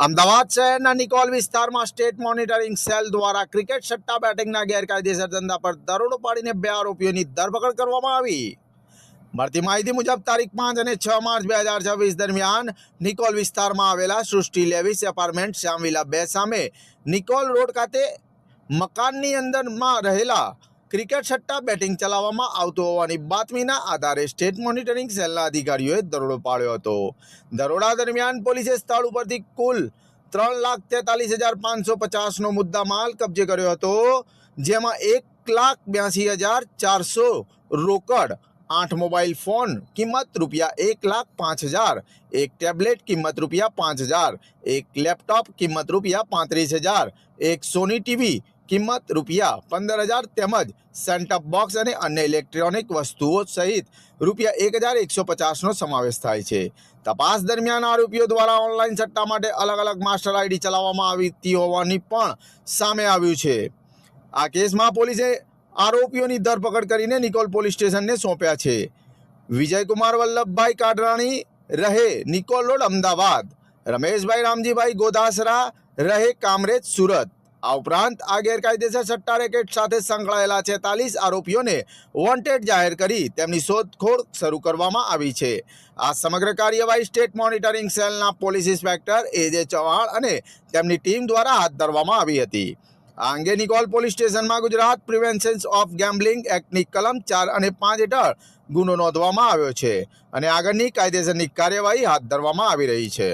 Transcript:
અમદાવાદ શહેરના નિકોલ વિસ્તારમાં state monitoring cell દ્વારા ક્રિકેટ સટ્ટા બેટિંગના ગેરકાયદેસર ધંધા પર દરોડો પાડીને 2 આરોપીઓની ધરપકડ કરવામાં આવી। મળતી માહિતી મુજબ તારીખ 5 અને 6 માર્ચ 2026 દરમિયાન નિકોલ વિસ્તારમાં આવેલા સૃષ્ટિ લેવિસ એપાર્ટમેન્ટ શ્યામવિલા 2 સામે નિકોલ રોડ ખાતે મકાનની અંદરમાં રહેલા ક્રિકેટ સટ્ટા બેટિંગ ચલાવવામાં આવતું હોવાની બાતમીના આધારે સ્ટેટ મોનિટરિંગ સેલના અધિકારીઓએ દરોડો પાડ્યો હતો। દરોડા દરમિયાન પોલીસે સ્થળ ઉપરથી કુલ 3,43,550નો મુદ્દામાલ કબજે કર્યો હતો, જેમાં 1,82,400 રોકડ, 8 મોબાઈલ ફોન કિંમત ₹1,05,000, એક ટેબ્લેટ કિંમત ₹5,000, એક લેપટોપ કિંમત ₹35,000, એક સોની ટીવી કિંમત ₹15,000 તેમજ સેટઅપ બોક્સ અને અન્ય ઇલેક્ટ્રોનિક વસ્તુઓ સહિત ₹1,150નો સમાવેશ થાય છે। તપાસ દરમિયાન આરોપીઓ દ્વારા ઓનલાઈન સટ્ટા માટે અલગ અલગ માસ્ટર આઈડી ચલાવવામાં આવતી હોવાની પણ સામે આવ્યું છે। આ કેસમાં પોલીસે આરોપીઓની ધરપકડ કરીને નિકોલ પોલીસ સ્ટેશનને સોંપ્યા છે। વિજયકુમાર વલ્લભભાઈ કાડરાણી રહે નિકોલ રોડ અમદાવાદ, રમેશભાઈ રામજીભાઈ ગોધાસરા રહે કામરેજ સુરત। આ ઉપરાંત આ ગેરકાયદેસર સટ્ટા રેકેટ સાથે સંકળાયેલા 46 આરોપીઓને વોન્ટેડ જાહેર કરી તેમની શોધખોળ શરૂ કરવામાં આવી છે। આ સમગ્ર કાર્યવાહી સ્ટેટ મોનિટરિંગ સેલના પોલીસ ઇન્સ્પેક્ટર એજે ચૌહાણ અને તેમની ટીમ દ્વારા હાથ ધરવામાં આવી હતી। આ અંગે નિકોલ પોલીસ સ્ટેશનમાં ગુજરાત પ્રિવેન્શન ઓફ ગેમ્બલિંગ એક્ટની કલમ 4 અને 5 હેઠળ ગુનો નોંધવામાં આવ્યો છે અને આગળની કાયદેસરની કાર્યવાહી હાથ ધરવામાં આવી રહી છે।